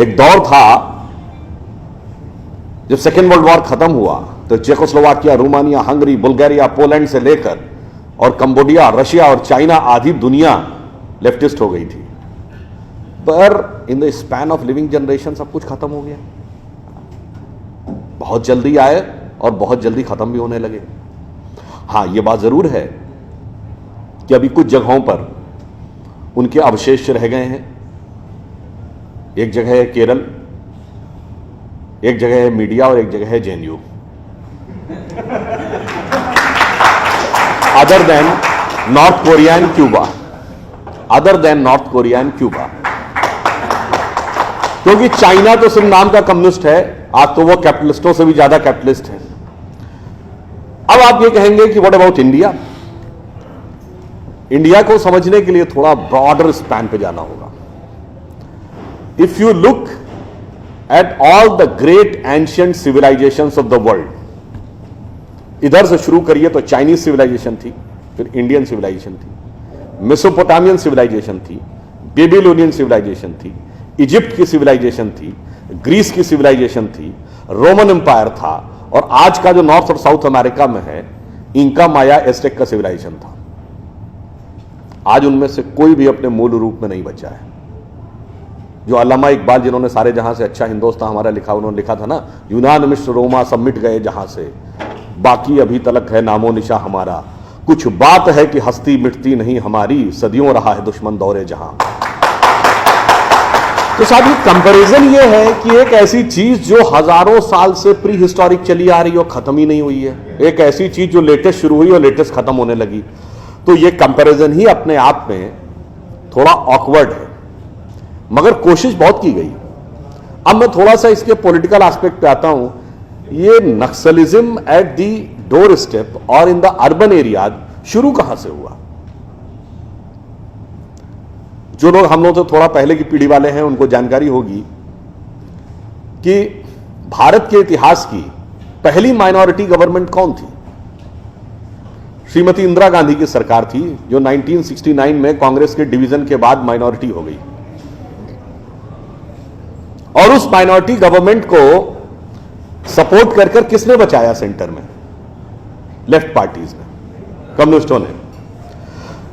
एक दौर था जब सेकेंड वर्ल्ड वॉर खत्म हुआ तो Czechoslovakia, Romania, Hungary, Bulgaria, Poland से लेकर और कंबोडिया, रशिया और चाइना आधी दुनिया लेफ्टिस्ट हो गई थी। पर in the span of living generation सब कुछ खत्म हो गया। बहुत जल्दी आए और बहुत जल्दी खत्म भी होने लगे। हां, यह बात जरूर है कि अभी कुछ जगहों पर उनके अवशेष रह गए हैं। एक जगह है केरल, एक जगह है मीडिया और एक जगह है JNU. Other than north Korea and Cuba, other than north Korea and Cuba, क्योंकि चाइना तो सिर्फ नाम का कम्युनिस्ट है, आज तो वो कैपिटलिस्टों से भी ज्यादा कैपिटलिस्ट है। अब आप ये कहेंगे कि व्हाट अबाउट इंडिया? इंडिया को समझने के लिए थोड़ा ब्रॉडर स्पैन पे जाना होगा। If you look at all the great ancient civilisations of the world, इधर से शुरू करिए तो चाइनीज सिविलाइजेशन थी, फिर इंडियन सिविलाइजेशन थी, मेसोपोटामियन सिविलाइजेशन थी, बेबीलोनियन सिविलाइजेशन थी, इजिप्ट की सिविलाइजेशन थी, ग्रीस की सिविलाइजेशन थी, रोमन एम्पायर था, और आज का जो नॉर्थ और साउथ अमेरिका में है इंका, माया, एस्टेक का सिविलाइजेशन था। आज उनमें से कोई भी अपने मूल रूप में नहीं बचा है। जो अल्लामा इकबाल, जिन्होंने सारे जहां से अच्छा हिंदुस्तान हमारा लिखा, उन्होंने लिखा था ना, यूनान, मिस्र, रोमा सब मिट गए जहां से, बाकी अभी तलक है नामो निशा हमारा, कुछ बात है कि हस्ती मिटती नहीं हमारी, सदियों रहा है दुश्मन दौरे जहां। तो साहब ये कंपैरिजन ये है कि एक ऐसी चीज जो हजारों साल से प्री हिस्टोरिक चली आ रही और खत्म ही नहीं हुई है, एक ऐसी चीज जो लेटेस्ट शुरू हुई और लेटेस्ट खत्म होने लगी, तो ये कंपैरिजन ही अपने आप में थोड़ा ऑकवर्ड है, मगर कोशिश बहुत की गई। अब मैं थोड़ा सा इसके पॉलिटिकल एस्पेक्ट पे आता हूं। ये Naxalism at the door step और इन द अर्बन एरिया शुरू कहां से हुआ? जो लोग हम लोग तो थोड़ा पहले की पीढ़ी वाले हैं उनको जानकारी होगी कि भारत के इतिहास की पहली माइनॉरिटी गवर्नमेंट कौन थी? श्रीमती इंदिरा गांधी की सरकार थी, जो 1969 में कांग्रेस के डिवीजन के बाद माइनॉरिटी हो गई। और उस माइनॉरिटी गवर्नमेंट को सपोर्ट कर कर किसने बचाया सेंटर में? लेफ्ट पार्टीज ने, कम्युनिस्टों ने।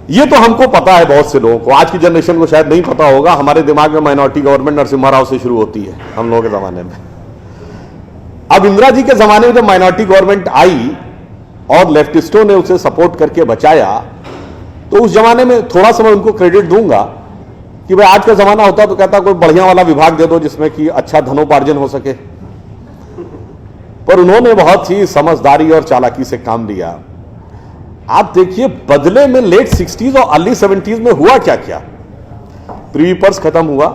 ये तो हमको पता है, बहुत से लोगों को, आज की जनरेशन को शायद नहीं पता होगा। हमारे दिमाग में माइनॉरिटी गवर्नमेंट नरसिम्हा राव से शुरू होती है, हम लोगों के जमाने में। अब इंदिरा जी के जमाने में जब माइनॉरिटी गवर्नमेंट आई और लेफ्टिस्टों ने उसे सपोर्ट करके बचाया, तो उस जमाने में थोड़ा सा मैं उनको क्रेडिट दूंगा कि भाई आज का जमाना होता तो कहता कोई बढ़िया वाला विभाग दे दो जिसमें कि अच्छा धनोपार्जन हो सके। पर उन्होंने बहुत ही समझदारी और चालाकी से काम लिया। आप देखिए, बदले में लेट 60s और अर्ली 70s में हुआ क्या क्या। प्रीवी पर्स खत्म हुआ,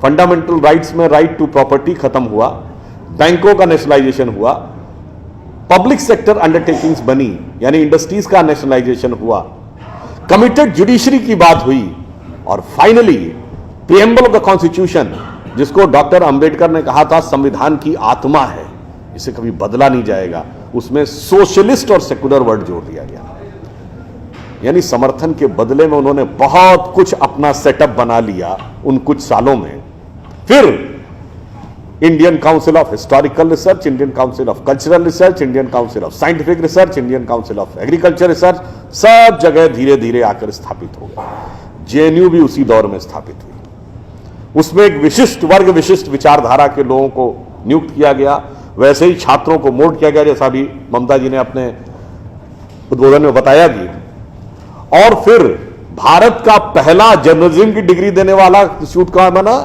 फंडामेंटल राइट्स में राइट टू प्रॉपर्टी खत्म हुआ, बैंकों का नेशनलाइजेशन हुआ, पब्लिक सेक्टर अंडरटेकिंग्स बनी, यानी इंडस्ट्रीज का नेशनलाइजेशन हुआ, कमिटेड जुडिशरी की बात हुई, और finally preamble of the constitution, जिसको डॉक्टर अंबेडकर ने कहा था संविधान की आत्मा है, इसे कभी बदला नहीं जाएगा, उसमें सोशलिस्ट और सेकुलर वर्ड जोड़ दिया गया। यानी समर्थन के बदले में उन्होंने बहुत कुछ अपना सेटअप बना लिया उन कुछ सालों में। फिर Indian council of historical research, Indian council of cultural research, Indian council of scientific research, Indian council of agriculture research, सब जगह धीरे धीरे आकर स्थापित हो गए। जेएनयू भी उसी दौर में स्थापित हुई। उसमें एक विशिष्ट वर्ग, विशिष्ट विचारधारा के लोगों को नियुक्त किया गया, वैसे ही छात्रों को मोल्ड किया गया, जैसा भी ममता जी ने अपने उद्बोधन में बताया भी। और फिर भारत का पहला जर्नलिज्म की डिग्री देने वाला इंस्टीट्यूट कहां बना?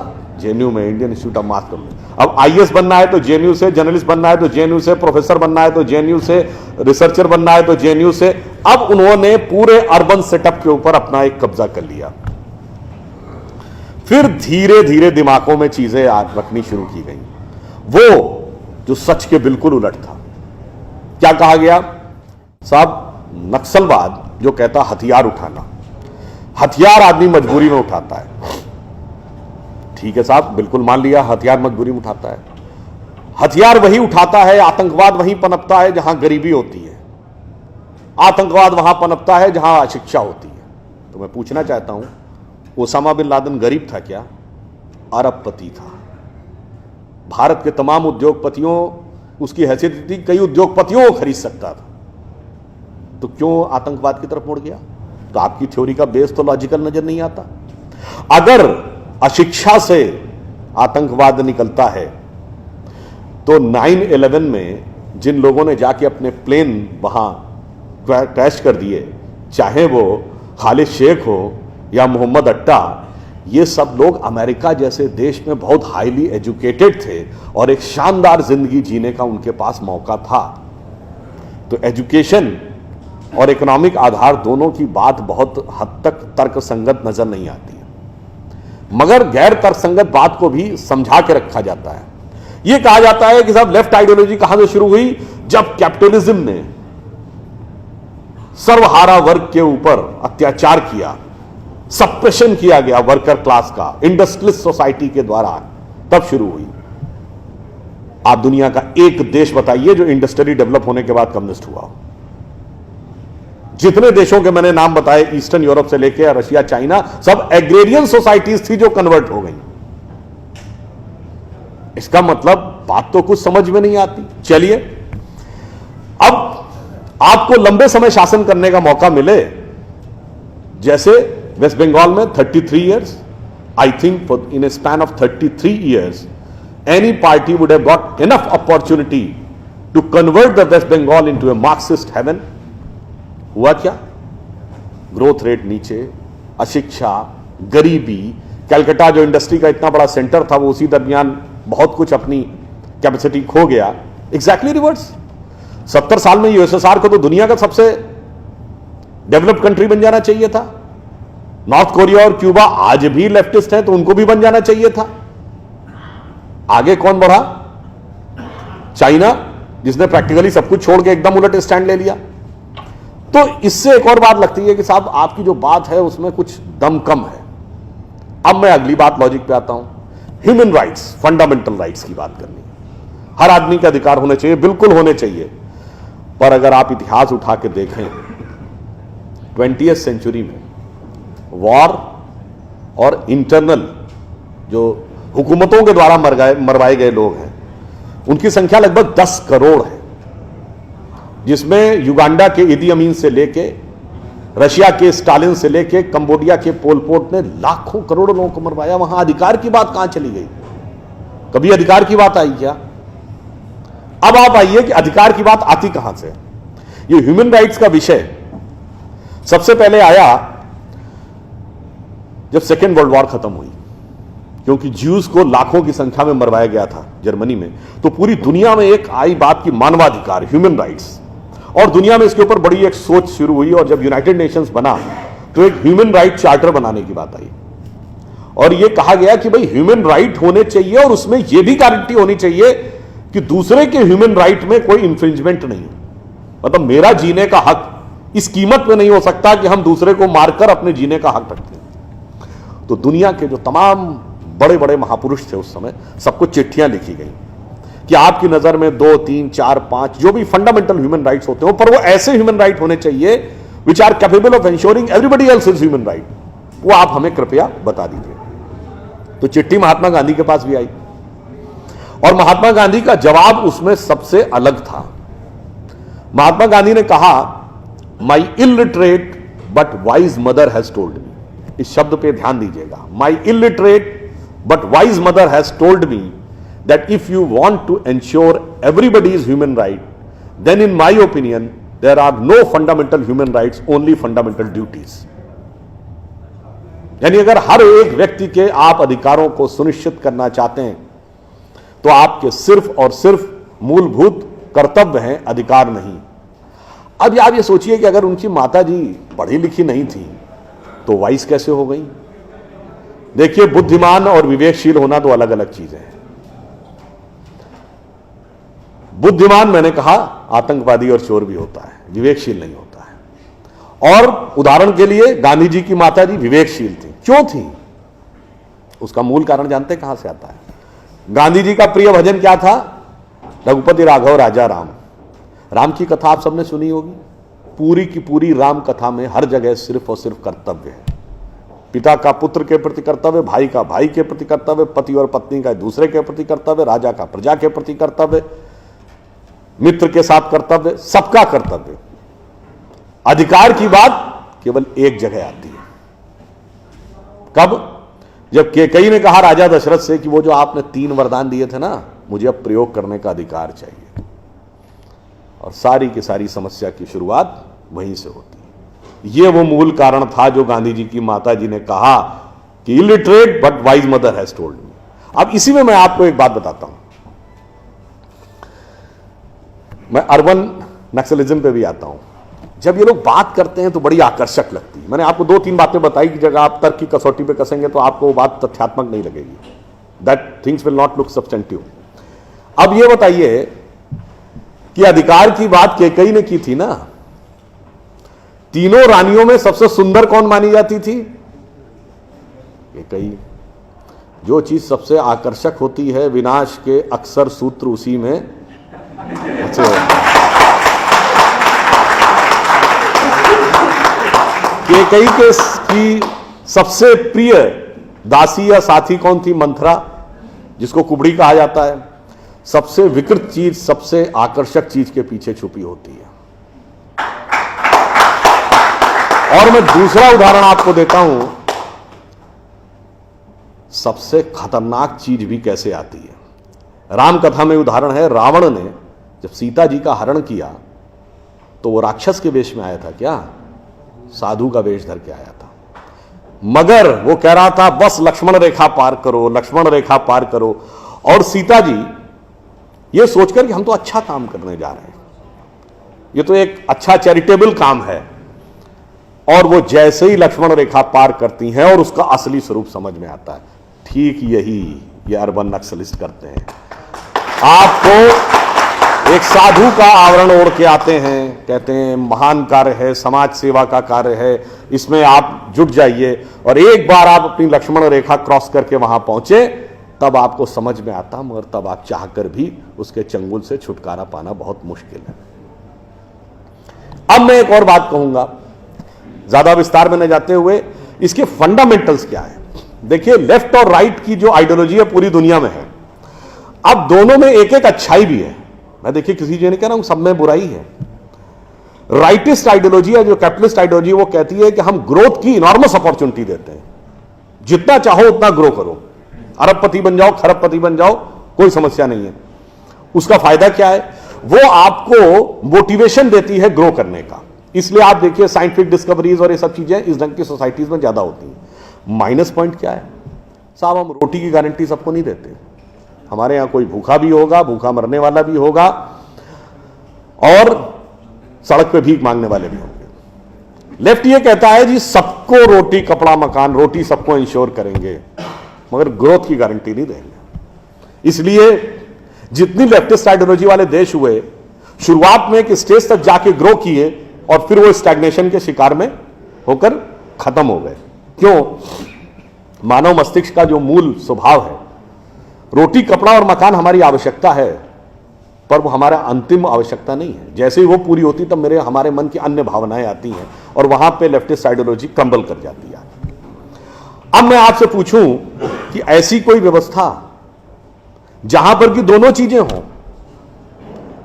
जेएनयू में, Indian institute of mass communication. अब आईएएस बनना है तो जेएनयू से, जर्नलिस्ट बनना है तो जेएनयू से, प्रोफेसर बनना है तो जेएनयू से, रिसर्चर बनना है तो जेएनयू से। अब उन्होंने पूरे अर्बन सेटअप के ऊपर अपना एक कब्जा कर लिया। फिर धीरे धीरे दिमागों में चीजें रखनी शुरू की गई, वो जो सच के बिल्कुल उलट था। क्या कहा गया साहब? नक्सलवाद जो कहता हथियार उठाना, हथियार आदमी मजबूरी में उठाता है। ठीक है साहब, बिल्कुल मान लिया, हथियार मजबूरी में उठाता है। हथियार वही उठाता है, आतंकवाद वहीं पनपता है जहां गरीबी होती है, आतंकवाद वहां पनपता है जहां अशिक्षा होती है। तो मैं पूछना चाहता हूं, ओसामा बिन लादेन गरीब था क्या? अरबपति था। भारत के तमाम उद्योगपतियों, उसकी हैसियत थी कई उद्योगपतियों को खरीद सकता था, तो क्यों आतंकवाद की तरफ मुड़ गया? तो आपकी थ्योरी का बेस तो लॉजिकल नजर नहीं आता। अगर अशिक्षा से आतंकवाद निकलता है तो 9/11 में जिन लोगों ने जाके अपने प्लेन वहां क्रैश कर दिए, चाहे वो खालिद शेख हो या मोहम्मद अट्टा, ये सब लोग अमेरिका जैसे देश में बहुत हाईली एजुकेटेड थे और एक शानदार जिंदगी जीने का उनके पास मौका था। तो एजुकेशन और इकोनॉमिक आधार दोनों की बात बहुत हद तक तर्कसंगत नजर नहीं आती है, मगर गैर तर्कसंगत बात को भी समझा के रखा जाता है। यह कहा जाता है कि साहब लेफ्ट आइडियोलॉजी कहां से शुरू हुई? जब कैपिटलिज्म ने सर्वहारा वर्ग के ऊपर अत्याचार किया, सप्रेशन किया गया वर्कर क्लास का इंडस्ट्रियलिस्ट सोसाइटी के द्वारा, तब शुरू हुई। आप दुनिया का एक देश बताइए जो इंडस्ट्री डेवलप होने के बाद कम्युनिस्ट हुआ हो। जितने देशों के मैंने नाम बताए, ईस्टर्न यूरोप से लेकर रशिया, चाइना, सब एग्रेरियन सोसाइटीज थी जो कन्वर्ट हो गई। इसका मतलब बात तो कुछ समझ में नहीं आती। चलिए, अब आपको लंबे समय शासन करने का मौका मिले, जैसे वेस्ट बंगाल में 33 years, I think in a span of 33 years any party would have got enough opportunity to convert the West Bengal into a Marxist heaven. हुआ क्या? ग्रोथ रेट नीचे, अशिक्षा, गरीबी, कलकत्ता जो इंडस्ट्री का इतना बड़ा सेंटर था वो उसी दरमियान बहुत कुछ अपनी कैपेसिटी खो गया। Exactly reverse. 70 साल में यूएसएसआर को तो दुनिया का सबसे डेवलप्ड कंट्री बन जाना चाहिए था। नॉर्थ कोरिया और क्यूबा आज भी लेफ्टिस्ट हैं तो उनको भी बन जाना चाहिए था। आगे कौन बढ़ा? चाइना, जिसने प्रैक्टिकली सब कुछ छोड़ के एकदम उलट स्टैंड ले लिया। तो इससे एक और बात लगती है कि साहब आपकी जो बात है उसमें कुछ दम कम है। अब मैं अगली बात लॉजिक पे आता हूं। ह्यूमन राइट्स, फंडामेंटल राइट्स की बात करनी है। हर आदमी के अधिकार होने चाहिए, बिल्कुल होने चाहिए, पर अगर आप इतिहास उठा के देखें 20वीं सेंचुरी में वॉर और इंटरनल जो हुकूमतों के द्वारा मरवाए गए लोग हैं उनकी संख्या लगभग 10 करोड़ है, जिसमें युगांडा के इदी अमीन से लेके, रशिया के स्टालिन से लेके, कंबोडिया के पोल पोट ने लाखों करोड़ों लोगों को मरवाया। वहां अधिकार की बात कहां चली गई? कभी अधिकार की बात आई क्या? अब आप आइए कि अधिकार की बात आती कहां से। ये ह्यूमन राइट्स का विषय सबसे पहले आया जब सेकेंड वर्ल्ड वॉर खत्म हुई, क्योंकि ज्यूज को लाखों की संख्या में मरवाया गया था जर्मनी में। तो पूरी दुनिया में एक आई बात की मानवाधिकार, ह्यूमन राइट्स, और दुनिया में इसके ऊपर बड़ी एक सोच शुरू हुई। और जब यूनाइटेड नेशंस बना तो एक ह्यूमन राइट चार्टर बनाने की बात आई और यह कहा गया कि भाई ह्यूमन राइट होने चाहिए और उसमें यह भी गारंटी होनी चाहिए कि दूसरे के ह्यूमन राइट में कोई इंफ्रिंजमेंट नहीं है। मतलब मेरा जीने का हक इस कीमत में नहीं हो सकता कि हम दूसरे को मारकर अपने जीने का हक रखते हैं। तो दुनिया के जो तमाम बड़े बड़े महापुरुष थे उस समय, सबको चिट्ठियां लिखी गई कि आपकी नजर में 2, 3, 4, 5 जो भी फंडामेंटल ह्यूमन राइट्स होते हो, पर वो ऐसे ह्यूमन राइट होने चाहिए which are capable of ensuring everybody else is human right. वो आप हमें कृपया बता दीजिए। तो चिट्ठी महात्मा गांधी के पास भी आई और महात्मा गांधी का जवाब उसमें सबसे अलग था। महात्मा गांधी ने कहा, my illiterate but wise mother has told me. इस शब्द पे ध्यान दीजिएगा। My illiterate but wise mother has told me that if you want to ensure everybody's human right, then in my opinion there are no fundamental human rights, only fundamental duties. यानी अगर हर एक व्यक्ति के आप अधिकारों को सुनिश्चित करना चाहते हैं तो आपके सिर्फ और सिर्फ मूलभूत कर्तव्य हैं, अधिकार नहीं। अब आप ये सोचिए कि अगर उनकी माता जी पढ़ी लिखी नहीं थी तो वाइस कैसे हो गई? देखिए, बुद्धिमान और विवेकशील होना तो अलग अलग चीजें हैं। बुद्धिमान मैंने कहा आतंकवादी और चोर भी होता है, विवेकशील नहीं होता है। और उदाहरण के लिए गांधी जी की माता जी विवेकशील थी। क्यों थी? उसका मूल कारण जानते कहां से आता है? गांधी जी का प्रिय भजन क्या था? रघुपति राघव राजा राम। राम की कथा आप सबने सुनी होगी। पूरी की पूरी राम कथा में हर जगह सिर्फ और सिर्फ कर्तव्य है। पिता का पुत्र के प्रति कर्तव्य, भाई का भाई के प्रति कर्तव्य, पति और पत्नी का दूसरे के प्रति कर्तव्य, राजा का प्रजा के प्रति कर्तव्य, मित्र के साथ कर्तव्य, सबका कर्तव्य। अधिकार की बात केवल एक जगह आती है। कब? जब कैकेयी ने कहा राजा दशरथ से कि वो जो आपने 3 वरदान दिए थे ना, मुझे अब प्रयोग करने का अधिकार चाहिए। और सारी की सारी समस्या की शुरुआत वहीं से होती है। यह वो मूल कारण था जो गांधी जी की माता जी ने कहा कि illiterate but wise mother has told मी। अब इसी में मैं आपको एक बात बताता हूं। मैं अर्बन नक्सलिज्म पे भी आता हूं। जब ये लोग बात करते हैं तो बड़ी आकर्षक लगती है। मैंने आपको 2-3 बातें बताई कि जब आप तर्क की कसौटी पे कसेंगे तो आपको वो बात तथ्यात्मक नहीं लगेगी। That things will not look substantive. अब ये बताइए कि अधिकार की बात कैकेयी ने की थी ना, तीनों रानियों में सबसे सुंदर कौन मानी जाती थी? कैकेयी। जो चीज सबसे आकर्षक होती है, विनाश के अक्सर सूत्र उसी में अच्छे होते हैं। कैकेयी की सबसे प्रिय दासी या साथी कौन थी? मंथरा, जिसको कुबड़ी कहा जाता है। सबसे विकृत चीज, सबसे आकर्षक चीज के पीछे छुपी होती है। और मैं दूसरा उदाहरण आपको देता हूं, सबसे खतरनाक चीज भी कैसे आती है। राम कथा में उदाहरण है, रावण ने जब सीता जी का हरण किया तो वो राक्षस के वेश में आया था क्या? साधु का वेश धर के आया था। मगर वो कह रहा था बस लक्ष्मण रेखा पार करो, लक्ष्मण रेखा पार करो। और सीता जी ये सोचकर कि हम तो अच्छा काम करने जा रहे हैं, ये तो एक अच्छा चैरिटेबल काम है, और वो जैसे ही लक्ष्मण रेखा पार करती हैं और उसका असली स्वरूप समझ में आता है। ठीक यही ये अर्बन नक्सलिस्ट करते हैं। आपको एक साधु का आवरण ओढ़ के आते हैं, कहते हैं महान कार्य है, समाज सेवा का कार्य है, इसमें आप जुट जाइए। और एक बार आप अपनी लक्ष्मण रेखा क्रॉस करके वहां पहुंचे तब आपको समझ में आता, मगर तब आप चाहकर भी उसके चंगुल से छुटकारा पाना बहुत मुश्किल है। अब मैं एक और बात कहूंगा, ज्यादा विस्तार में न जाते हुए, इसके फंडामेंटल्स क्या है। देखिए, लेफ्ट और राइट की जो आइडियोलॉजी है पूरी दुनिया में है। अब दोनों में एक एक अच्छाई भी है। मैं देखिए किसी चीज नहीं कह रहा हूं सब में बुराई है। राइटिस्ट आइडियोलॉजी है, जो कैपिटलिस्ट आइडियोलॉजी, वो कहती है कि हम ग्रोथ की इनॉर्मस अपॉर्चुनिटी देते हैं, जितना चाहो उतना ग्रो करो, अरबपति बन जाओ, खरबपति बन जाओ, कोई समस्या नहीं है। उसका फायदा क्या है? वो आपको मोटिवेशन देती है ग्रो करने का। इसलिए आप देखिए साइंटिफिक डिस्कवरीज और ये सब चीजें इस ढंग की सोसाइटीज में ज्यादा होती हैं। माइनस पॉइंट क्या है साहब? हम रोटी की गारंटी सबको नहीं देते। हमारे यहां कोई भूखा भी होगा, भूखा मरने वाला भी होगा, और सड़क पे भीख मांगने वाले भी होंगे। लेफ्ट ये कहता है जी सबको रोटी, कपड़ा, मकान, रोटी सबको इंश्योर करेंगे, मगर ग्रोथ की गारंटी नहीं देंगे। इसलिए जितनी लेफ्टिस्ट आइडियोलॉजी वाले देश हुए, शुरुआत में एक स्टेज तक जाके ग्रो किए और फिर वो स्टैग्नेशन के शिकार में होकर खत्म हो गए। क्यों? मानव मस्तिष्क का जो मूल स्वभाव है, रोटी, कपड़ा और मकान हमारी आवश्यकता है, पर वो हमारा अंतिम आवश्यकता नहीं है। जैसे ही वो पूरी होती तब हमारे मन की अन्य भावनाएं आती हैं और वहां पे लेफ्टिस्ट आइडियोलॉजी क्रम्बल कर जाती है। अब मैं आपसे पूछूं कि ऐसी कोई व्यवस्था जहां पर कि दोनों चीजें हो,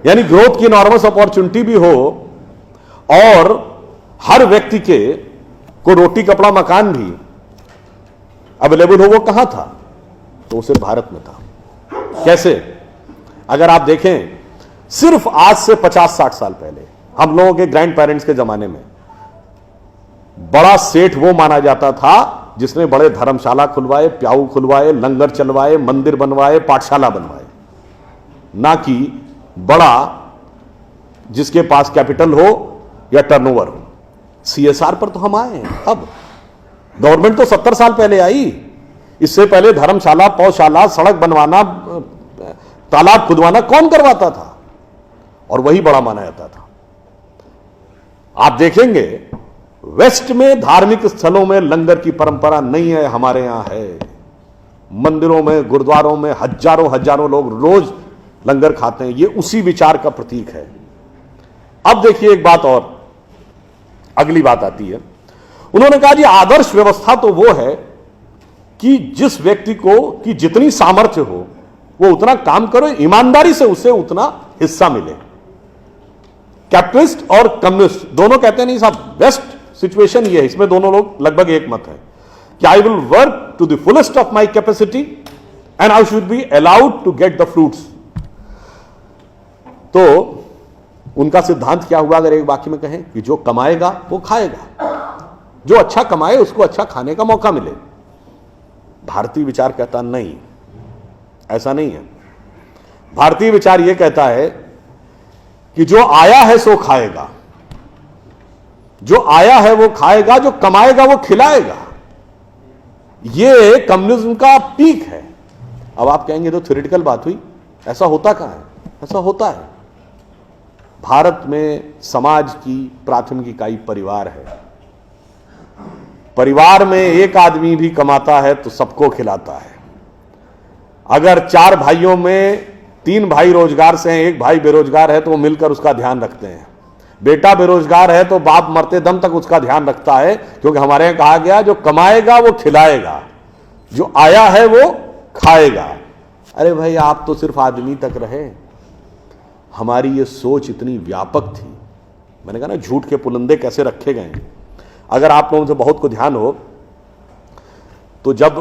यानी ग्रोथ की इनॉर्मस अपॉर्चुनिटी भी हो और हर व्यक्ति को रोटी, कपड़ा, मकान भी अवेलेबल हो, वो कहां था? तो सिर्फ भारत में था। कैसे? अगर आप देखें, सिर्फ आज से 50-60 साल पहले हम लोगों के ग्रैंड पेरेंट्स के जमाने में बड़ा सेठ वो माना जाता था जिसने बड़े धर्मशाला खुलवाए, प्याऊ खुलवाए, लंगर चलवाए, मंदिर बनवाए, पाठशाला बनवाए, ना कि बड़ा जिसके पास कैपिटल हो या टर्नओवर हो। सीएसआर पर तो हम आए हैं। अब गवर्नमेंट तो 70 साल पहले आई। इससे पहले धर्मशाला, पौशाला, सड़क बनवाना, तालाब खुदवाना कौन करवाता था? और वही बड़ा माना जाता था। आप देखेंगे वेस्ट में धार्मिक स्थलों में लंगर की परंपरा नहीं है, हमारे यहां है। मंदिरों में, गुरुद्वारों में हजारों लोग रोज लंगर खाते हैं। ये उसी विचार का प्रतीक है। अब देखिए एक बात और, अगली बात आती है, उन्होंने कहा जी आदर्श व्यवस्था तो वो है कि जिस व्यक्ति को कि जितनी सामर्थ्य हो वो उतना काम करो, ईमानदारी से उसे उतना हिस्सा मिले। कैपिटलिस्ट और कम्युनिस्ट दोनों कहते हैं नहीं साहब, बेस्ट सिचुएशन ये है, इसमें दोनों लोग लगभग एक मत है कि I will work to the fullest of my capacity and I should be allowed to get the fruits. तो उनका सिद्धांत क्या हुआ अगर एक वाक्य में कहें कि जो कमाएगा वो खाएगा, जो अच्छा कमाए उसको अच्छा खाने का मौका मिले। भारतीय विचार कहता नहीं, ऐसा नहीं है। भारतीय विचार यह कहता है कि जो आया है सो खाएगा, जो आया है वो खाएगा, जो कमाएगा वो खिलाएगा। यह कम्युनिज्म का पीक है। अब आप कहेंगे तो थ्योरेटिकल बात हुई, ऐसा होता कहां है? ऐसा होता है। भारत में समाज की प्राथमिक इकाई परिवार है। परिवार में एक आदमी भी कमाता है तो सबको खिलाता है। अगर 4 भाइयों में 3 भाई रोजगार से हैं, एक भाई बेरोजगार है तो वो मिलकर उसका ध्यान रखते हैं। बेटा बेरोजगार है तो बाप मरते दम तक उसका ध्यान रखता है, क्योंकि हमारे यहां कहा गया जो कमाएगा वो खिलाएगा, जो आया है वो खाएगा। अरे भाई आप तो सिर्फ आदमी तक रहे, हमारी ये सोच इतनी व्यापक थी। मैंने कहा ना झूठ के पुलंदे कैसे रखे गए। अगर आप लोगों से बहुत को ध्यान हो तो जब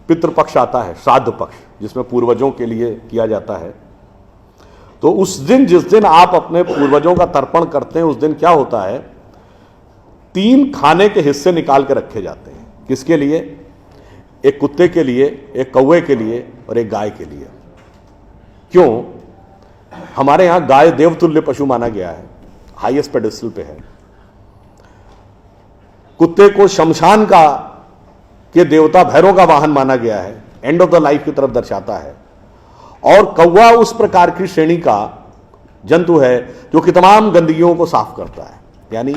पितृपक्ष आता है, श्राद्ध पक्ष जिसमें पूर्वजों के लिए किया जाता है, तो उस दिन जिस दिन आप अपने पूर्वजों का तर्पण करते हैं उस दिन क्या होता है, 3 खाने के हिस्से निकाल के रखे जाते हैं। किसके लिए? एक कुत्ते के लिए, एक कौवे के लिए और एक गाय के लिए। क्यों? हमारे यहां गाय देवतुल्य पशु माना गया है, हाईएस्ट पेडेस्टल पे है। कुत्ते को शमशान का के देवता भैरव का वाहन माना गया है, एंड ऑफ द लाइफ की तरफ दर्शाता है। और कौवा उस प्रकार की श्रेणी का जंतु है जो कि तमाम गंदगियों को साफ करता है। यानी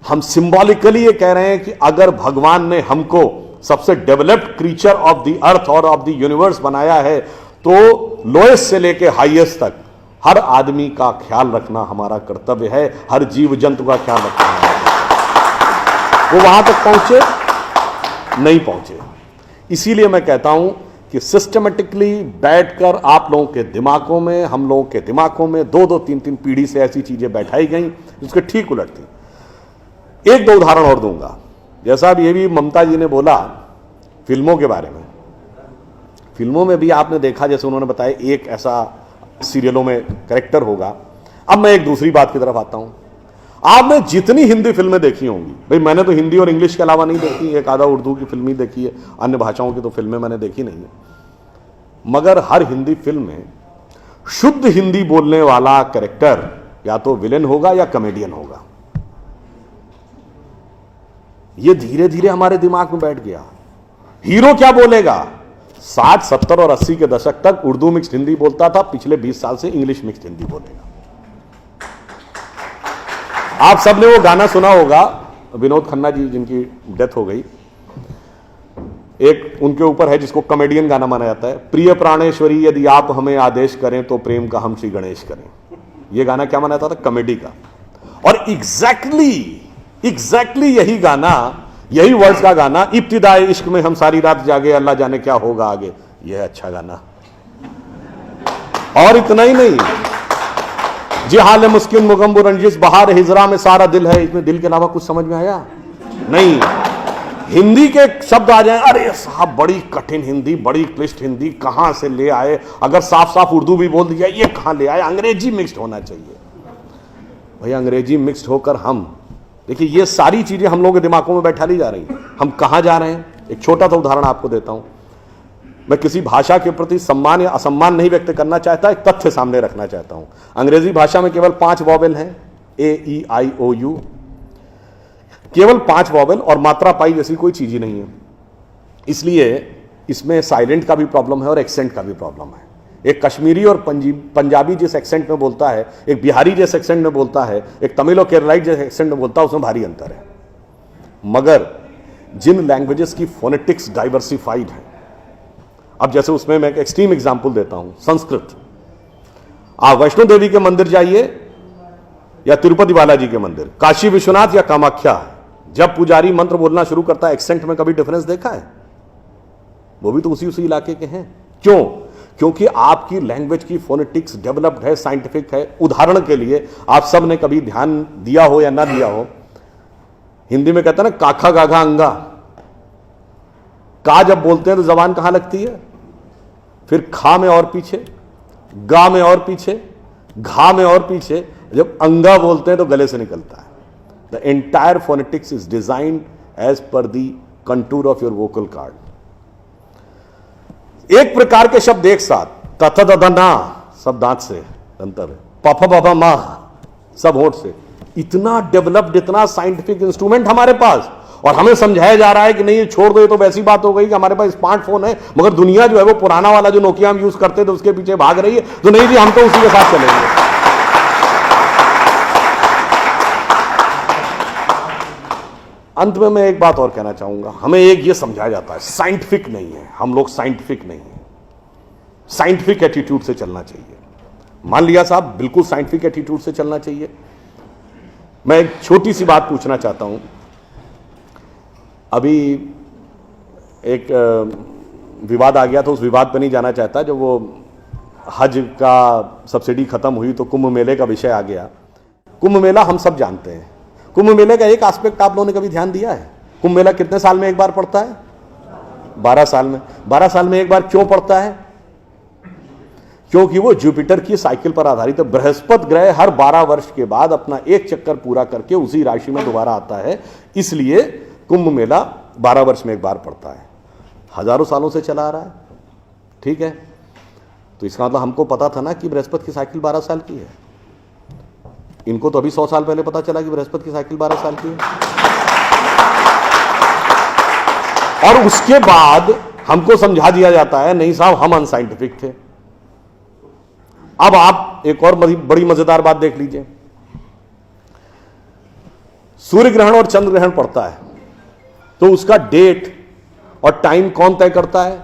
हम सिंबॉलिकली ये कह रहे हैं कि अगर भगवान ने हमको सबसे developed creature of the earth और ऑफ द यूनिवर्स बनाया है तो लोएस्ट से लेके हाईएस्ट तक हर आदमी का ख्याल रखना हमारा कर्तव्य है, हर जीव जंतु का ख्याल रखना है। वो वहां तक पहुंचे नहीं पहुंचे। इसीलिए मैं कहता हूं कि सिस्टमेटिकली बैठकर आप लोगों के दिमागों में, हम लोगों के दिमागों में 2-2, 3-3 पीढ़ी से ऐसी चीजें बैठाई गई जिसके ठीक उलट थी। 1-2 उदाहरण और दूंगा। जैसा अब ये भी ममता जी ने बोला फिल्मों के बारे में, फिल्मों में भी आपने देखा, जैसे उन्होंने बताया एक ऐसा सीरियलों में कैरेक्टर होगा। अब मैं एक दूसरी बात की तरफ आता हूं। आपने जितनी हिंदी फिल्में देखी होंगी, भाई मैंने तो हिंदी और इंग्लिश के अलावा नहीं देखी, एक आधा उर्दू की फिल्म ही देखी है, अन्य भाषाओं की तो फिल्में मैंने देखी नहीं है। मगर हर हिंदी फिल्म में शुद्ध हिंदी बोलने वाला कैरेक्टर या तो विलेन होगा या कॉमेडियन होगा। यह धीरे धीरे हमारे दिमाग में बैठ गया। हीरो क्या बोलेगा? 60, 70 और 80 के दशक तक उर्दू मिक्स्ड हिंदी बोलता था, पिछले 20 साल से इंग्लिश मिक्स्ड हिंदी बोलेगा। आप सबने वो गाना सुना होगा, विनोद खन्ना जी जिनकी डेथ हो गई, एक उनके ऊपर है जिसको कॉमेडियन गाना माना जाता है, प्रिय प्राणेश्वरी यदि आप हमें आदेश करें तो प्रेम का हम श्री गणेश करें। ये गाना क्या माना जाता था? कॉमेडी का। और एग्जैक्टली यही गाना, यही वर्ड्स का गाना, इब्तिदाए इश्क में हम सारी रात जागे अल्लाह जाने क्या होगा आगे, यह अच्छा गाना। और इतना ही नहीं, जी हाल है मुस्किन मुगम्बु रंजिश बहार हिजरा में सारा दिल है, इसमें दिल के अलावा कुछ समझ में आया नहीं। हिंदी के शब्द आ जाए, अरे साहब बड़ी कठिन हिंदी, बड़ी क्लिष्ट हिंदी कहां से ले आए, अगर साफ साफ उर्दू भी बोल दिया ये कहां ले आए, अंग्रेजी मिक्स्ड होना चाहिए। भाई अंग्रेजी मिक्स्ड होकर हम देखिए, ये सारी चीजें हम लोगों के दिमागों में बैठा ली जा रही हैं। हम कहां जा रहे हैं? एक छोटा सा उदाहरण आपको देता हूं। मैं किसी भाषा के प्रति सम्मान या असम्मान नहीं व्यक्त करना चाहता, एक तथ्य सामने रखना चाहता हूं। अंग्रेजी भाषा में केवल 5 वॉवेल हैं, AEIOU, केवल 5 वॉवेल, और मात्रा पाई जैसी कोई चीज ही नहीं है। इसलिए इसमें साइलेंट का भी प्रॉब्लम है और एक्सेंट का भी प्रॉब्लम है। एक कश्मीरी और पंजाबी जिस एक्सेंट में बोलता है, एक बिहारी जिस एक्सेंट में बोलता है, एक तमिल और केरलाई जिस एक्सेंट में बोलता है, उसमें भारी अंतर है। मगर जिन लैंग्वेजेस की फोनेटिक्स डाइवर्सिफाइड है, अब जैसे उसमें मैं एक एक्सट्रीम एग्जांपल देता हूं, संस्कृत। आप वैष्णो देवी के मंदिर जाइए या तिरुपति बालाजी के मंदिर, काशी विश्वनाथ या कामाख्या, जब पुजारी मंत्र बोलना शुरू करता है, एक्सेंट में कभी डिफरेंस देखा है? वो भी तो उसी इलाके के हैं। क्यों? क्योंकि आपकी लैंग्वेज की फोनेटिक्स डेवलप्ड है, साइंटिफिक है। उदाहरण के लिए आप सब ने कभी ध्यान दिया हो या ना दिया हो, हिंदी में कहते हैं ना काखा गाघा अंगा। का जब बोलते हैं तो जबान कहां लगती है? फिर खा में और पीछे, गा में और पीछे, घा में और पीछे। जब अंगा बोलते हैं तो गले से निकलता है। The entire phonetics is designed as per the contour of your vocal cord. एक प्रकार के शब्द एक साथ, तथ दध ना सब दांत से अंतर है, पफ पफ मा सब होठ से। इतना डेवलप्ड, इतना साइंटिफिक इंस्ट्रूमेंट हमारे पास, और हमें समझाया जा रहा है कि नहीं ये छोड़ दो, ये तो वैसी बात हो गई कि हमारे पास स्मार्टफोन है। मगर दुनिया जो है वो पुराना वाला जो नोकिया हम यूज करते थे उसके पीछे भाग रही है। तो नहीं जी, हम तो उसी के साथ चलेंगे। अंत में मैं एक बात और कहना चाहूंगा, हमें एक ये समझाया जाता है साइंटिफिक नहीं है, हम लोग साइंटिफिक नहीं है। साइंटिफिक एटीट्यूड से चलना चाहिए। मान लिया साहब, बिल्कुल साइंटिफिक एटीट्यूड से चलना चाहिए। मैं एक छोटी सी बात पूछना चाहता हूं। अभी एक विवाद आ गया था, उस विवाद पर नहीं जाना चाहता। जब वो हज का सब्सिडी खत्म हुई तो कुंभ मेले का विषय आ गया। कुंभ मेला हम सब जानते हैं। कुंभ मेले का एक एस्पेक्ट आप लोगों ने कभी ध्यान दिया है? कुंभ मेला कितने साल में एक बार पड़ता है? 12 साल में। 12 साल में एक बार क्यों पड़ता है? क्योंकि वो जुपिटर की साइकिल पर आधारित है। बृहस्पति ग्रह हर 12 वर्ष के बाद अपना एक चक्कर पूरा करके उसी राशि में दोबारा आता है, इसलिए कुंभ मेला 12 वर्ष में एक बार पड़ता है। हजारों सालों से चला आ रहा है, ठीक है। तो इसका मतलब हमको पता था ना कि बृहस्पति की साइकिल 12 साल की है। इनको तो अभी 100 साल पहले पता चला कि बृहस्पति की साइकिल 12 साल की है। और उसके बाद हमको समझा दिया जाता है नहीं साहब हम अनसाइंटिफिक थे। अब आप एक और बड़ी मजेदार बात देख लीजिए। सूर्य ग्रहण और चंद्र ग्रहण पड़ता है तो उसका डेट और टाइम कौन तय करता है?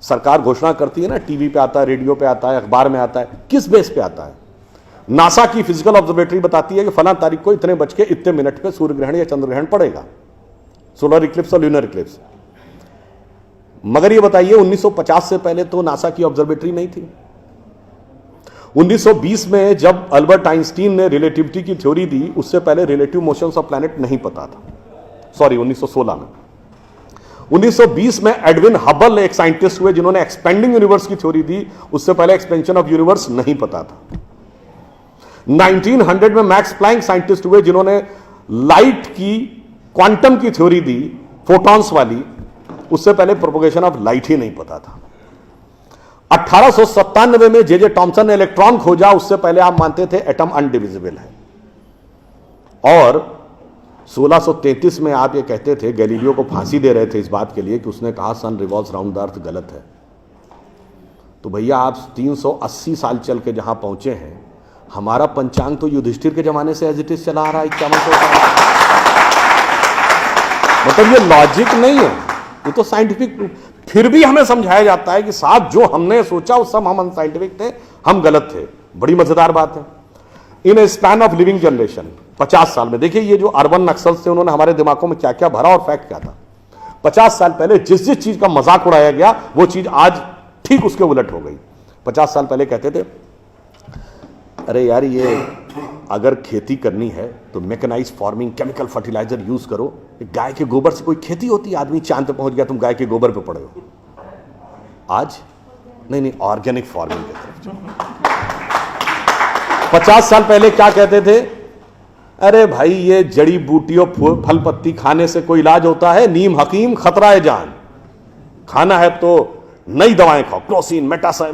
सरकार घोषणा करती है ना, टीवी पे आता है, रेडियो पे आता है, अखबार में आता है। किस बेस पे आता है? नासा की फिजिकल ऑब्जर्वेटरी बताती है कि फलां तारीख को इतने बज के इतने मिनट पे सूर्य ग्रहण या चंद्र ग्रहण पड़ेगा, सोलर इक्लिप्स और ल्यूनर इक्लिप्स। मगर ये बताइए 1950 से पहले तो नासा की ऑब्जर्वेटरी नहीं थी। 1920 में जब अल्बर्ट आइंस्टीन ने रिलेटिविटी की थ्योरी दी, उससे पहले रिलेटिव मोशंस ऑफ प्लैनेट नहीं पता था। सॉरी, 1916 में। 1920 में एडविन हबल एक साइंटिस्ट हुए जिन्होंने एक्सपेंडिंग यूनिवर्स की थ्योरी दी, उससे पहले एक्सपेंशन ऑफ यूनिवर्स नहीं पता था। 1900 में मैक्स प्लैंक साइंटिस्ट हुए जिन्होंने लाइट की क्वांटम की थ्योरी दी, फोटॉन्स वाली, उससे पहले प्रोपोगेशन ऑफ लाइट ही नहीं पता था। 1897 में जे टॉमसन ने इलेक्ट्रॉन खोजा, उससे पहले आप मानते थे एटम अनडिविजिबल है। और 1633 में आप ये कहते थे, गैलीलियो को फांसी दे रहे थे इस बात के लिए कि उसने कहा सन रिवॉल्व्स राउंड द अर्थ गलत है। तो भैया आप 380 साल चल के जहां पहुंचे हैं, हमारा पंचांग तो युधिष्ठिर के जमाने से एज इट इज चला आ रहा है 5100 साल। मतलब ये लॉजिक नहीं है, ये तो साइंटिफिक। फिर भी हमें समझाया जाता है कि साहब जो हमने सोचा वो सब हम अनसाइंटिफिक थे, हम गलत थे। बड़ी मजेदार बात है। इन a span of living generation, 50 साल में, देखिए ये जो अर्बन नक्सल्स थे उन्होंने हमारे दिमागों में क्या क्या भरा और फैक्ट क्या था। 50 साल पहले जिस जिस चीज का मजाक उड़ाया गया वो चीज आज ठीक उसके उलट हो गई। 50 साल पहले कहते थे अरे यार ये अगर खेती करनी है तो mechanise farming, chemical fertiliser use करो। गाय के गोबर से कोई खेती होती है? आदमी चांद पे पहुंच गया, तुम गाय के गोबर पे पड़े हो। आज नहीं, ऑर्गेनिक फार्मिंग की तरफ जाओ। 50 साल पहले क्या कहते थे? अरे भाई ये जड़ी बूटियों फल पत्ती खाने से कोई इलाज होता है? नीम हकीम खतरा है जान। खाना है तो नई दवाएं खाओ, क्लोसिन,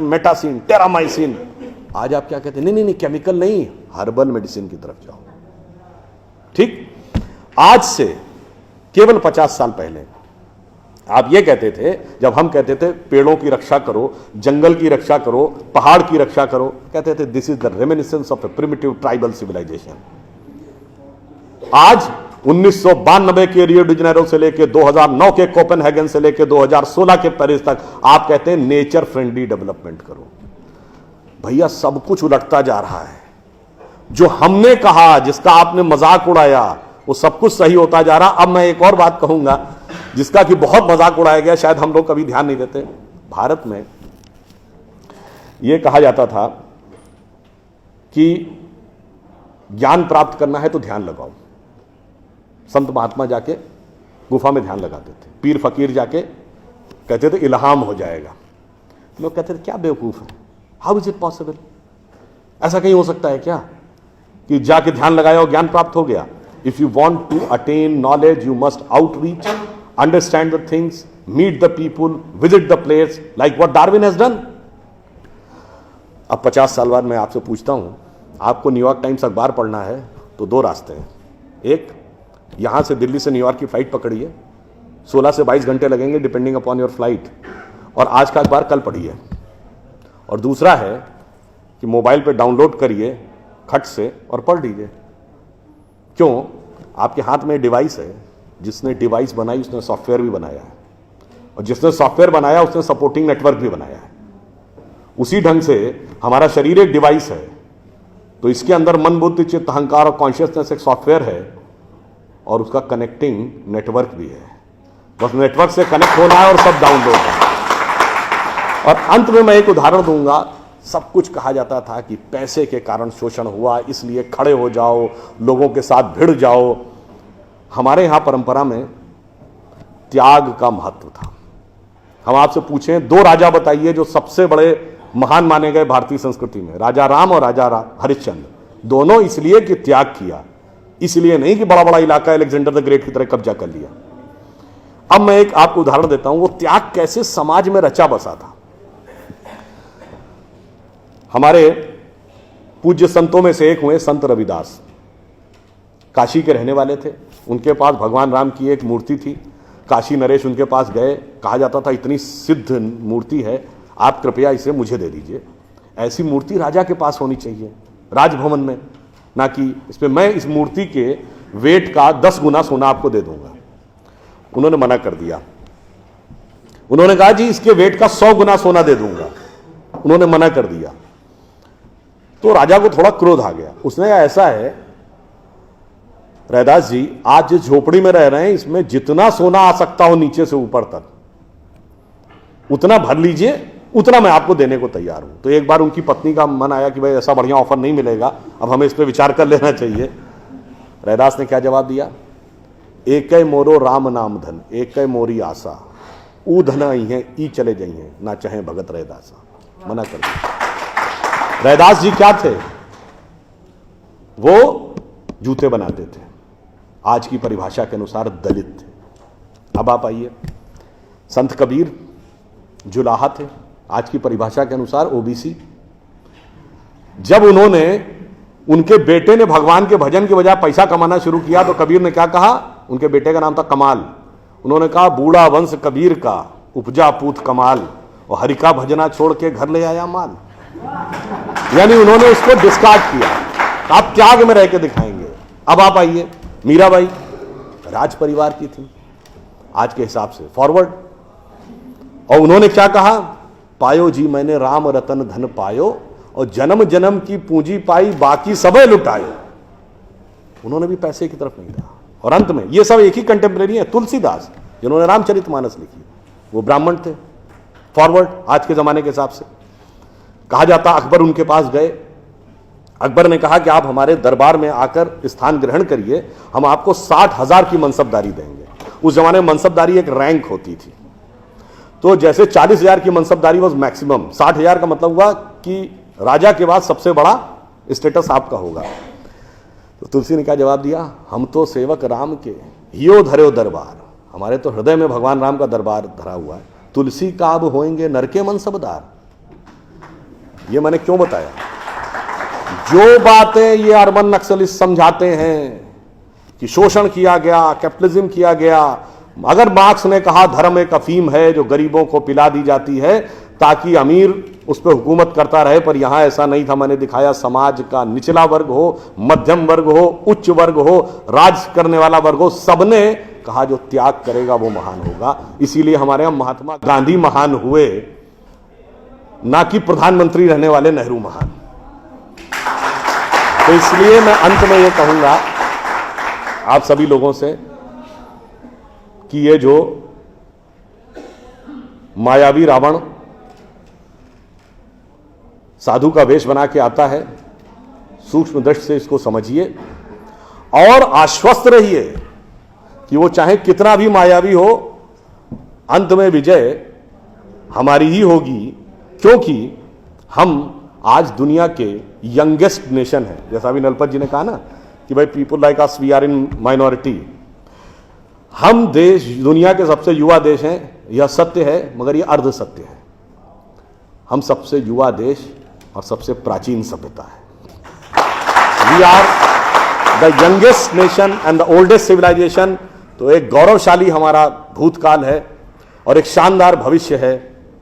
मेटासिन, टेरामाइसिन। आज आप क्या कहते हैं? नहीं, केमिकल नहीं, हर्बल मेडिसिन की तरफ जाओ। ठीक, आज से केवल 50 साल पहले आप ये कहते थे, जब हम कहते थे पेड़ों की रक्षा करो, जंगल की रक्षा करो, पहाड़ की रक्षा करो, कहते थे this is the reminiscence of a primitive tribal civilisation. आज 1992 के रियो डी जेनेरो से लेकर 2009 के कोपेनहेगन से लेकर 2016 के पेरिस तक आप कहते हैं नेचर फ्रेंडली डेवलपमेंट करो। भैया सब कुछ उलटता जा रहा है। जो हमने कहा, जिसका आपने मजाक उड़ाया, वो सब कुछ सही होता जा रहा। अब मैं एक और बात कहूंगा जिसका कि बहुत मजाक उड़ाया गया, शायद हम लोग कभी ध्यान नहीं देते। भारत में यह कहा जाता था कि ज्ञान प्राप्त करना है तो ध्यान लगाओ। संत महात्मा जाके गुफा में ध्यान लगाते थे, पीर फकीर जाके कहते थे इल्हाम हो जाएगा। लोग कहते थे क्या बेवकूफ है, हाउ इज इट पॉसिबल, ऐसा कहीं हो सकता है क्या कि जाके ध्यान लगाया और ज्ञान प्राप्त हो गया। If you want to attain knowledge you must outreach, understand the things, meet the people, visit the place, like what Darwin has done. अब 50 साल बाद मैं आपसे पूछता हूं, आपको न्यूयॉर्क टाइम्स अखबार पढ़ना है तो दो रास्ते हैं। एक, यहां से दिल्ली से न्यूयॉर्क की फ्लाइट पकड़िए, 16 से 22 घंटे लगेंगे डिपेंडिंग अपॉन योर फ्लाइट, और आज का अखबार कल पढ़िए। और दूसरा है कि मोबाइल पे डाउनलोड करिए खट से और पढ़ लीजिए। क्यों? आपके हाथ में डिवाइस है, जिसने डिवाइस बनाई उसने सॉफ्टवेयर भी बनाया है, और जिसने सॉफ्टवेयर बनाया उसने सपोर्टिंग नेटवर्क भी बनाया है। उसी ढंग से हमारा शरीर एक डिवाइस है, तो इसके अंदर मन, बुद्धि, चित्त, अहंकार और कॉन्शियसनेस एक सॉफ्टवेयर है, और उसका कनेक्टिंग नेटवर्क भी है। बस नेटवर्क से कनेक्ट होना है और सब डाउनलोड है। और अंत में मैं एक उदाहरण दूंगा। सब कुछ कहा जाता था कि पैसे के कारण शोषण हुआ, इसलिए खड़े हो जाओ, लोगों के साथ भिड़ जाओ। हमारे यहां परंपरा में त्याग का महत्व था। हम आपसे पूछें, दो राजा बताइए जो सबसे बड़े महान माने गए भारतीय संस्कृति में, राजा राम और राजा हरिश्चंद्र। दोनों इसलिए कि त्याग किया, इसलिए नहीं कि बड़ा बड़ा इलाका अलेक्जेंडर द ग्रेट की तरह कब्जा कर लिया। अब मैं एक आपको उदाहरण देता हूं, वो त्याग कैसे समाज में रचा बसा था। हमारे पूज्य संतों में से एक हुए संत रविदास, काशी के रहने वाले थे। उनके पास भगवान राम की एक मूर्ति थी। काशी नरेश उनके पास गए, कहा जाता था इतनी सिद्ध मूर्ति है, आप कृपया इसे मुझे दे दीजिए। ऐसी मूर्ति राजा के पास होनी चाहिए राजभवन में, ना कि इसमें मैं इस मूर्ति के वेट का 10 गुना सोना आपको दे दूंगा। उन्होंने मना कर दिया। उन्होंने कहा जी इसके वेट का 100 गुना सोना दे दूंगा। उन्होंने मना कर दिया। तो राजा को थोड़ा क्रोध आ गया। उसने कहा ऐसा है रैदास जी, आज जिस झोपड़ी में रह रहे हैं इसमें जितना सोना आ सकता हो नीचे से ऊपर तक उतना भर लीजिए, उतना मैं आपको देने को तैयार हूं। तो एक बार उनकी पत्नी का मन आया कि भाई ऐसा बढ़िया ऑफर नहीं मिलेगा, अब हमें इस पर विचार कर लेना चाहिए। रैदास ने क्या जवाब दिया? एक मोरो राम नाम धन, एक मोरी आशा, ऊ धन ही ई चले जाइए, ना चाहे भगत रैदासा। मना कर दिया। रैदास जी क्या थे? वो जूते बनाते थे, आज की परिभाषा के अनुसार दलित थे। अब आप आइए, संत कबीर जुलाहा थे, आज की परिभाषा के अनुसार ओबीसी। जब उनके बेटे ने भगवान के भजन के बजाय पैसा कमाना शुरू किया तो कबीर ने क्या कहा? उनके बेटे का नाम था कमाल। उन्होंने कहा बूढ़ा वंश कबीर का, उपजा पूत कमाल, और हरि का भजना छोड़ के घर ले आया माल। यानी उन्होंने उसको डिस्कार्ड किया। आप त्याग में रह के दिखाएंगे। अब आप आइए, मीराबाई राज परिवार की थी आज के हिसाब से, फॉरवर्ड। और उन्होंने क्या कहा? पायो जी मैंने राम रतन धन पायो, और जन्म जन्म की पूंजी पाई, बाकी सबे लुटायो। उन्होंने भी पैसे की तरफ नहीं देखा। और अंत में ये सब एक ही कंटेम्परेरी है, तुलसीदास जिन्होंने रामचरितमानस लिखी, वो ब्राह्मण थे, फॉरवर्ड आज के जमाने के हिसाब से। कहा जाता अकबर उनके पास गए। अकबर ने कहा कि आप हमारे दरबार में आकर स्थान ग्रहण करिए, हम आपको 60,000 की मनसबदारी देंगे। उस जमाने में मनसबदारी एक रैंक होती थी। तो जैसे 40,000 की मनसबदारी वॉज मैक्सिमम, 60,000 का मतलब हुआ कि राजा के बाद सबसे बड़ा स्टेटस आपका होगा। तो तुलसी ने क्या जवाब दिया? हम तो सेवक राम के, हियो धर्यो दरबार, हमारे तो हृदय में भगवान राम का दरबार धरा हुआ है। तुलसी का अब होएंगे नर के मनसबदार। ये मैंने क्यों बताया? जो बातें ये अर्बन नक्सलिस्ट समझाते हैं कि शोषण किया गया, कैपिटलिज्म किया गया, अगर मार्क्स ने कहा धर्म एक अफीम है जो गरीबों को पिला दी जाती है ताकि अमीर उस पर हुकूमत करता रहे, पर यहां ऐसा नहीं था। मैंने दिखाया समाज का निचला वर्ग हो, मध्यम वर्ग हो, उच्च वर्ग हो, राज करने वाला वर्ग हो, सबने कहा जो त्याग करेगा वो महान होगा। इसीलिए हमारे यहां महात्मा गांधी महान हुए, ना कि प्रधानमंत्री रहने वाले नेहरू महान। तो इसलिए मैं अंत में यह कहूंगा आप सभी लोगों से कि ये जो मायावी रावण साधु का वेश बना के आता है, सूक्ष्म दृष्टि से इसको समझिए और आश्वस्त रहिए कि वो चाहे कितना भी मायावी हो, अंत में विजय हमारी ही होगी, क्योंकि हम आज दुनिया के यंगेस्ट नेशन है। जैसा अभी नलपत जी ने कहा ना कि भाई people like us we are in minority. हम देश दुनिया के सबसे युवा देश हैं, यह सत्य है, मगर यह अर्ध सत्य है। हम सबसे युवा देश और सबसे प्राचीन सभ्यता है। We are the youngest nation and the oldest civilisation. तो एक गौरवशाली हमारा भूतकाल है और एक शानदार भविष्य है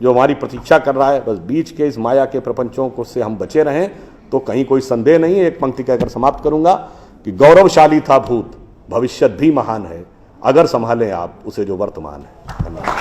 जो हमारी प्रतीक्षा कर रहा है। बस बीच के इस माया के प्रपंचों को से हम बचे रहें तो कहीं कोई संदेह नहीं है। एक पंक्ति कहकर समाप्त करूंगा कि गौरवशाली था भूत, भविष्य भी महान है, अगर संभालें आप उसे जो वर्तमान है। धन्यवाद।